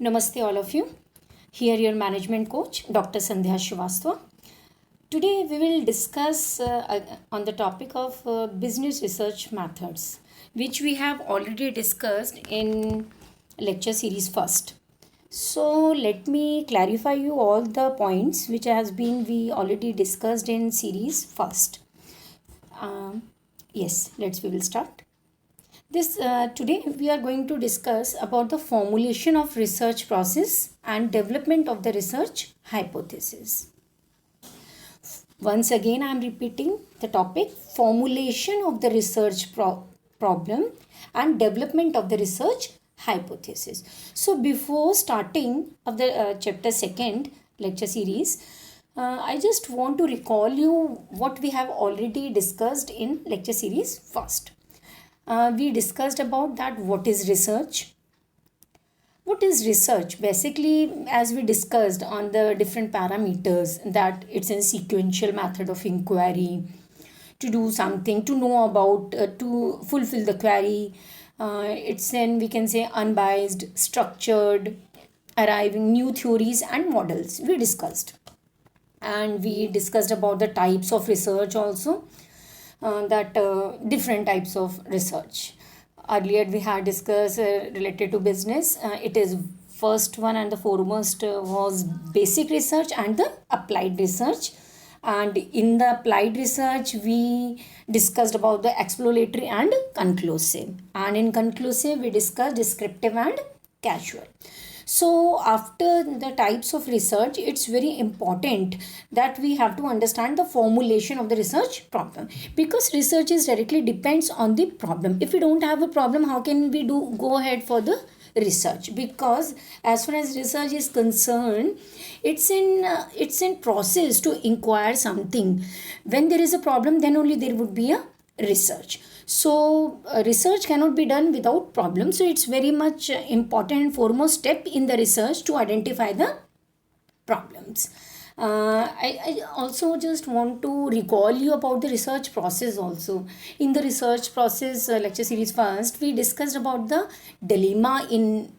Namaste, all of you. Here, your management coach, Dr. Sandhya Srivastava. Today, we will discuss on the topic of business research methods, which we have already discussed in lecture series first. So, let me clarify you all the points which has been we already discussed in series first. Yes, we will start. This today we are going to discuss about the formulation of research process and development of the research hypothesis. Once again, I am repeating the topic: formulation of the research problem and development of the research hypothesis. So before starting of the chapter second lecture series, I just want to recall you what we have already discussed in lecture series first. We discussed about that what is research. What is research? Basically, as we discussed on the different parameters, that it's a sequential method of inquiry to do something, to know about, to fulfill the query. It's then we can say unbiased, structured, arriving new theories and models we discussed. And we discussed about the types of research also. Different types of research. Earlier we had discussed related to business. It is first one and the foremost was basic research and the applied research. And in the applied research, we discussed about the exploratory and conclusive. And in conclusive, we discussed descriptive and casual. So after the types of research, it's very important that we have to understand the formulation of the research problem, because research is directly depends on the problem. If we don't have a problem, how can we go ahead for the research? Because as far as research is concerned, it's in process to inquire something. When there is a problem, then only there would be a research. So research cannot be done without problem. So it's very much important and foremost step in the research to identify the problems. I also just want to recall you about the research process also. In the research process lecture series first, we discussed about the dilemma in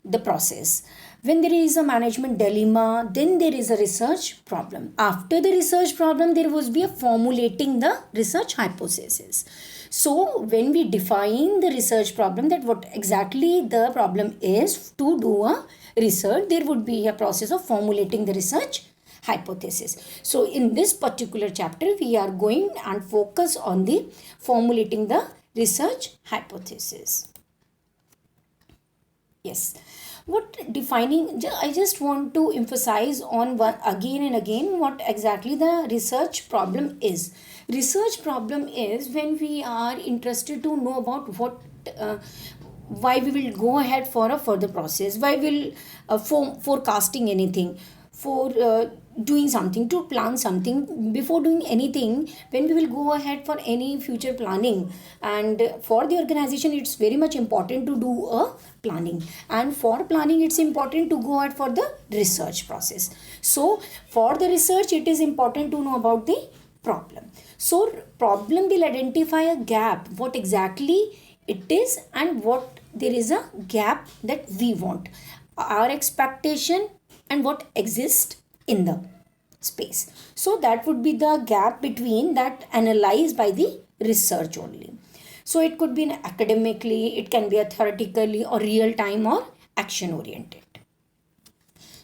the process. When there is a management dilemma, then there is a research problem. After the research problem, there would be a formulating the research hypothesis. So when we define the research problem, that what exactly the problem is to do a research, there would be a process of formulating the research hypothesis. So in this particular chapter, we are going and focus on the formulating the research hypothesis. Yes. What defining, I just want to emphasize on one again and again what exactly the research problem is. Research problem is when we are interested to know about what why we will go ahead for a further process, why will forecasting anything, for doing something, to plan something. Before doing anything, when we will go ahead for any future planning, and for the organization, it's very much important to do a planning, and for planning it's important to go ahead for the research process. So for the research, it is important to know about the problem. So problem will identify a gap, what exactly it is and what there is a gap that we want, our expectation and what exists in the space. So that would be the gap between that analyzed by the research only. So it could be academically, it can be a theoretically or real time or action oriented.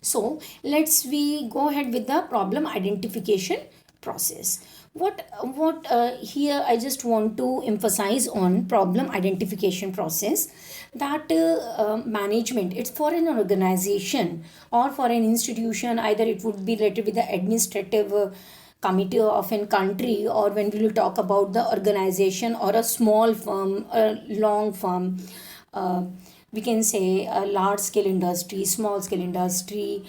So we go ahead with the problem identification process. What here I just want to emphasize on problem identification process, that management, it's for an organization or for an institution, either it would be related with the administrative committee of a country, or when we will talk about the organization or a small firm, a long firm, we can say a large scale industry, small scale industry,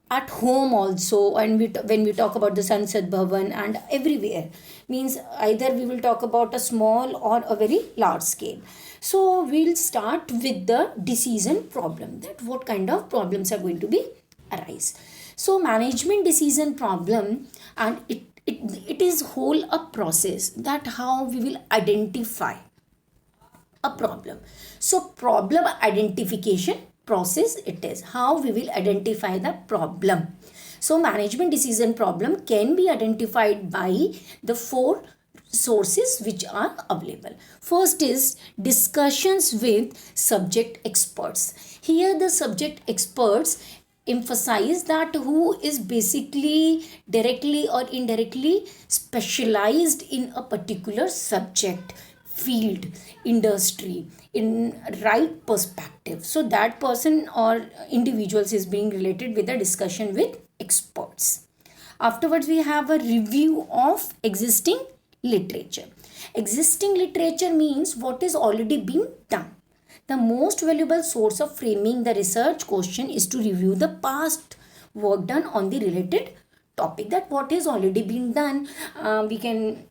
at home also. And when we talk about the Sansad Bhavan and everywhere, means either we will talk about a small or a very large scale. So we'll start with the decision problem, that what kind of problems are going to be arise. So management decision problem, and it is whole a process, that how we will identify a problem. So problem identification process it is, how we will identify the problem. So management decision problem can be identified by the four sources which are available. First is discussions with subject experts. Here the subject experts emphasize that who is basically directly or indirectly specialized in a particular subject, field, industry, in right perspective. So that person or individuals is being related with a discussion with experts. Afterwards, we have a review of existing literature. Existing literature means what is already being done. The most valuable source of framing the research question is to review the past work done on the related topic, that what has already been done. We can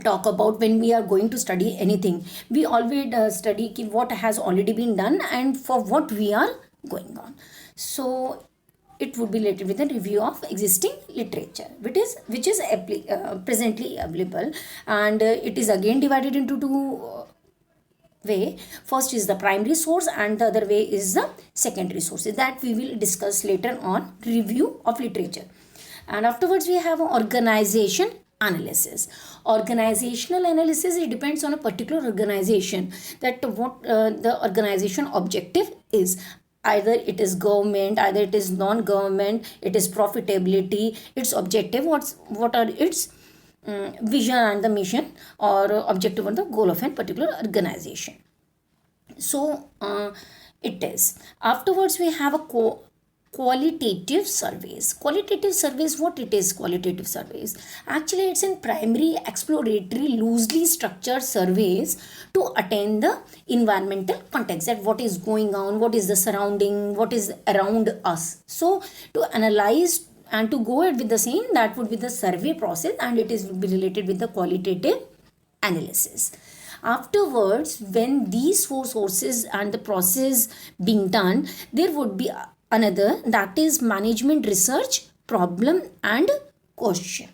talk about when we are going to study anything, we always study what has already been done and for what we are going on. So it would be related with a review of existing literature, which is presently available, and it is again divided into two way. First is the primary source and the other way is the secondary sources, that we will discuss later on. Review of literature. And afterwards we have organization analysis. Organizational analysis, it depends on a particular organization, that what the organization objective is. Either it is government, either it is non-government, it is profitability, its objective, what are its vision and the mission or objective or the goal of a particular organization. So it is. Afterwards we have a qualitative surveys. Qualitative surveys, what it is? Qualitative surveys, actually it's in primary exploratory loosely structured surveys to attain the environmental context, that what is going on, what is the surrounding, what is around us. So to analyze and to go ahead with the same, that would be the survey process, and it is will be related with the qualitative analysis. Afterwards, when these four sources and the process being done, there would be another, that is management research problem and question.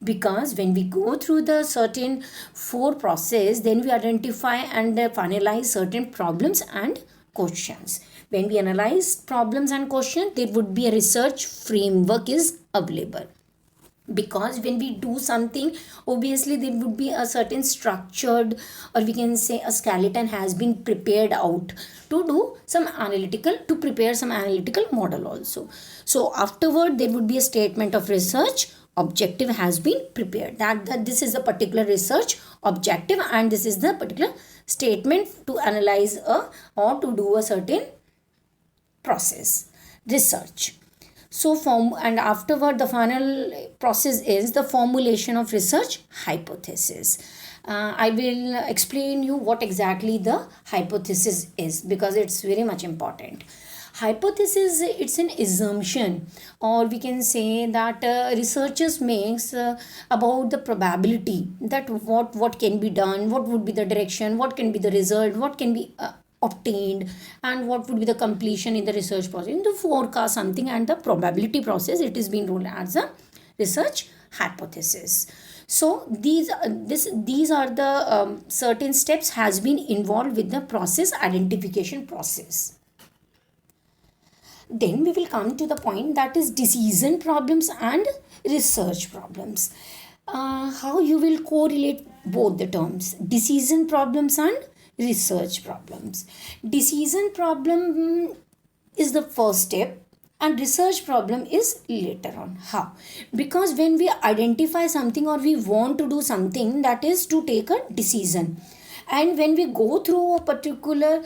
Because when we go through the certain four process, then we identify and finalize certain problems and questions. When we analyze problems and questions, there would be a research framework is available. Because when we do something, obviously there would be a certain structured, or we can say a skeleton has been prepared out to do some analytical, to prepare some analytical model also. So afterward there would be a statement of research objective has been prepared, that this is a particular research objective and this is the particular statement to analyze or to do a certain process research. So and afterward the final process is the formulation of research hypothesis. I will explain you what exactly the hypothesis is, because it's very much important. Hypothesis, it's an assumption, or we can say that researchers makes about the probability, that what can be done, what would be the direction, what can be the result, what can be obtained, and what would be the completion in the research process, in the forecast something, and the probability process, it is being ruled as a research hypothesis. So these are the certain steps has been involved with the process identification process. Then we will come to the point, that is decision problems and research problems. How you will correlate both the terms, decision problems and research problems. Decision problem is the first step and research problem is later on. How? Because when we identify something or we want to do something, that is to take a decision, and when we go through a particular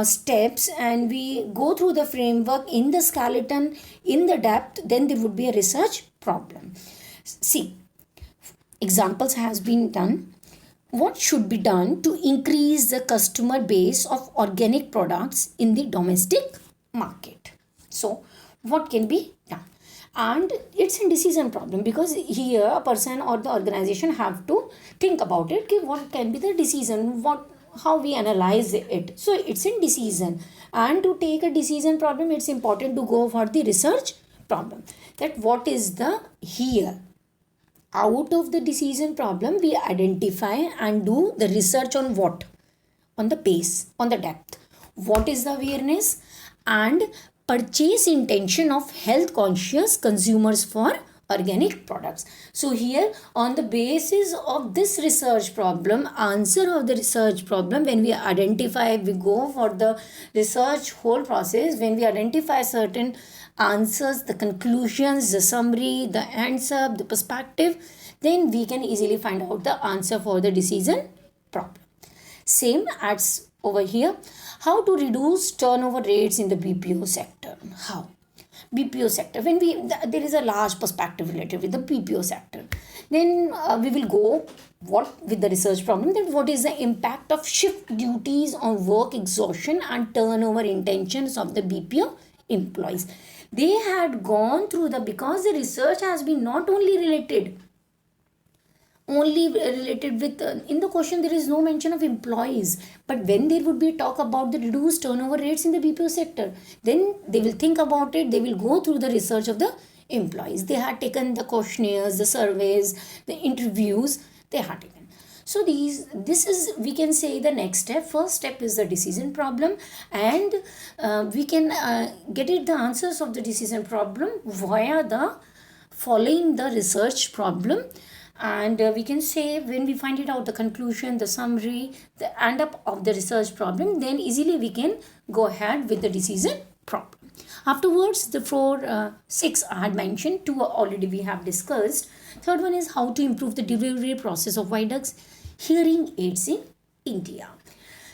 steps and we go through the framework in the skeleton in the depth, then there would be a research problem. See, examples has been done. What should be done to increase the customer base of organic products in the domestic market? So what can be done? And it's a decision problem, because here a person or the organization have to think about it, okay, what can be the decision, how we analyze it. So it's in decision, and to take a decision problem, it's important to go for the research problem, that what is the here. Out of the decision problem, we identify and do the research on what? On the base, on the depth. what is the awareness, and purchase intention of health conscious consumers for organic products. So here, on the basis of this research problem, answer of the research problem, when we identify, we go for the research whole process, when we identify certain answers, the conclusions, the summary, the answer, the perspective, then we can easily find out the answer for the decision problem. Same as over here. How to reduce turnover rates in the BPO sector? How? BPO sector, when there is a large perspective related with the BPO sector, then we will go what with the research problem, then what is the impact of shift duties on work exhaustion and turnover intentions of the BPO employees. They had gone through the, because the research has been not only related with in the question there is no mention of employees, but when there would be talk about the reduced turnover rates in the BPO sector, then they will think about it, they will go through the research of the employees. They had taken the questionnaires, the surveys, the interviews they had taken. So this is, we can say, the next step. First step is the decision problem, and we can get it the answers of the decision problem via the following the research problem. And we can say, when we find it out, the conclusion, the summary, the end up of the research problem, then easily we can go ahead with the decision problem. Afterwards, the six I had mentioned, two already we have discussed. Third one is how to improve the delivery process of Vidox hearing aids in India.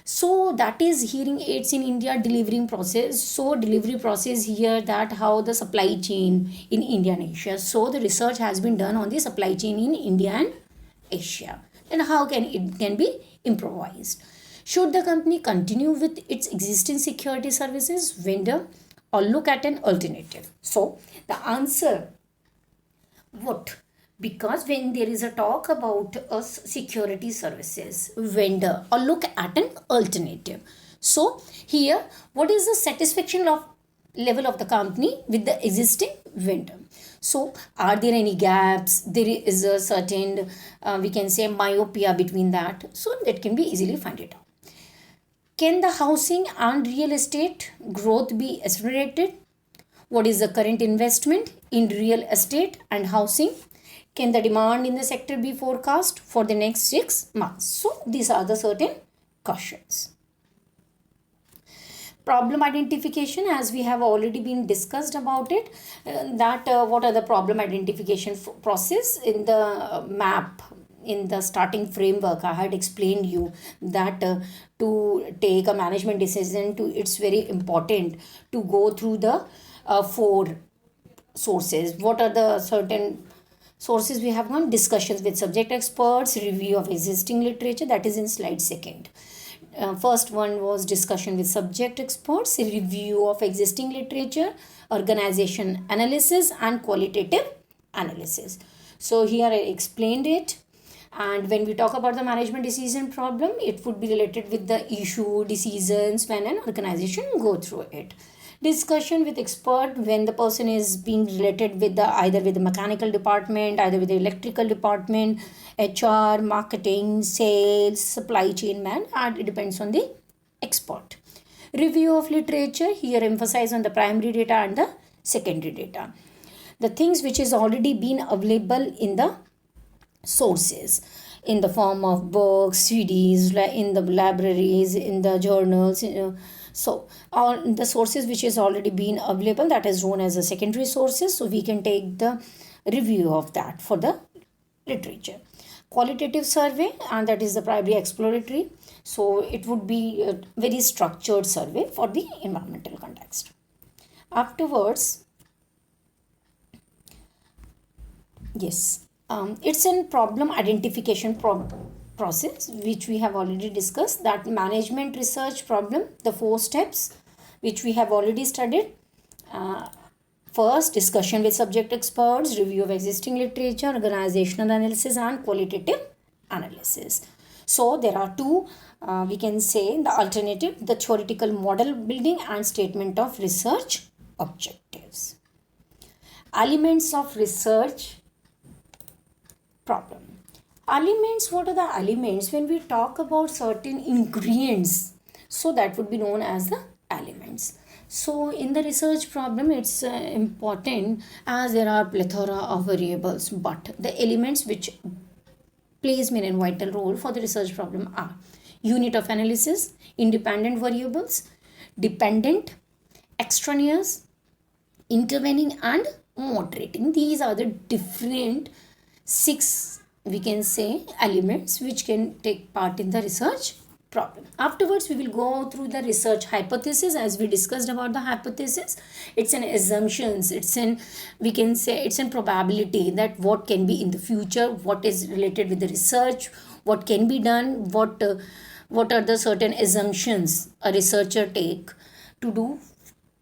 So that is hearing aids in India delivering process. So delivery process here, that how the supply chain in India and Asia. So the research has been done on the supply chain in India and Asia, and how can it can be improvised. Should the company continue with its existing security services vendor or look at an alternative? So the answer, what? Because when there is a talk about a security services vendor or look at an alternative, so here what is the satisfaction of level of the company with the existing vendor? So are there any gaps? There is a certain we can say myopia between that, so that can be easily find it out. Can the housing and real estate growth be accelerated? What is the current investment in real estate and housing? Can the demand in the sector be forecast for the next 6 months? So these are the certain questions. Problem identification, as we have already been discussed about it, that what are the problem identification process in the map. In the starting framework, I had explained you that to take a management decision, it's very important to go through the 4 sources. What are the certain sources we have gone? Discussions with subject experts, review of existing literature, that is in slide second. First one was discussion with subject experts, review of existing literature, organization analysis, and qualitative analysis. So here I explained it. And when we talk about the management decision problem, it would be related with the issue, decisions when an organization go through it. Discussion with expert, when the person is being related with the either with the mechanical department, either with the electrical department, HR, marketing, sales, supply chain man, and it depends on the expert. Review of literature, here emphasize on the primary data and the secondary data. The things which is already been available in the sources in the form of books, CDs, in the libraries, in the journals. So all the sources which is already been available, that is known as the secondary sources. So we can take the review of that for the literature. Qualitative survey, and that is the primary exploratory. So it would be a very structured survey for the environmental context. Afterwards, yes, it's a problem identification process which we have already discussed, that management research problem, the 4 steps which we have already studied. First, discussion with subject experts, review of existing literature, organizational analysis, and qualitative analysis. So there are 2, we can say the alternative, the theoretical model building and statement of research objectives. Elements of research problem. Elements, what are the elements? When we talk about certain ingredients So that would be known as the elements. So in the research problem, it's important as there are plethora of variables, but the elements which plays main and vital role for the research problem are unit of analysis, independent variables, dependent, extraneous, intervening, and moderating. These are the different six, we can say, elements which can take part in the research problem. Afterwards we will go through the research hypothesis. As we discussed about the hypothesis, it's an assumptions, it's an, we can say, it's an probability that what can be in the future, what is related with the research, what can be done, what are the certain assumptions a researcher take to do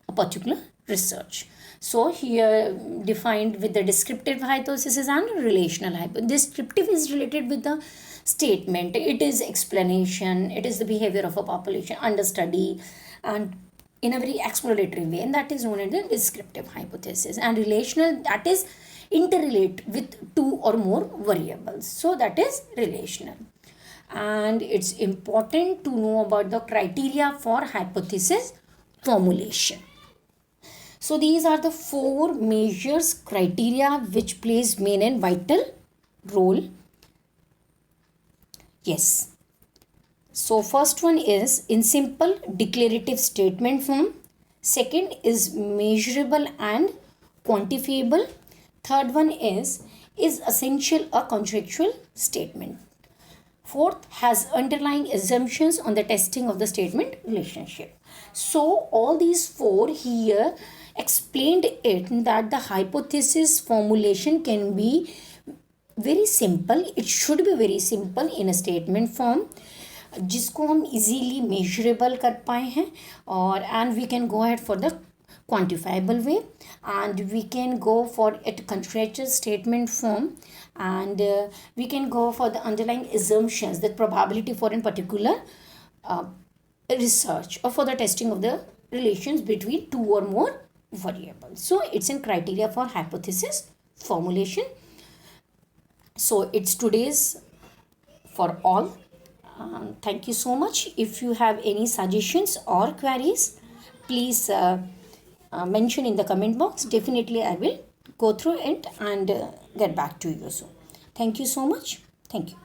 a particular research. So here defined with the descriptive hypothesis and relational hypothesis. Descriptive is related with the statement, it is explanation, it is the behavior of a population under study and in a very exploratory way, and that is known as the descriptive hypothesis. And relational, that is interrelate with two or more variables, so that is relational. And it's important to know about the criteria for hypothesis formulation. So these are the four measures criteria which plays main and vital role. Yes. So first one is in simple declarative statement form. Second is measurable and quantifiable. Third one is essential a contractual statement. Fourth has underlying assumptions on the testing of the statement relationship. So all these four here explained it that the hypothesis formulation can be very simple, it should be very simple in a statement form जिसको हम easily measurable कर पाए हैं, और and we can go ahead for the quantifiable way, and we can go for a contractual statement form, and we can go for the underlying assumptions, the probability for a particular research or for the testing of the relations between two or more variables. So it's in criteria for hypothesis formulation. So it's today's for all. Thank you so much. If you have any suggestions or queries, please mention in the comment box. Definitely I will go through it and get back to you soon. Thank you so much. Thank you.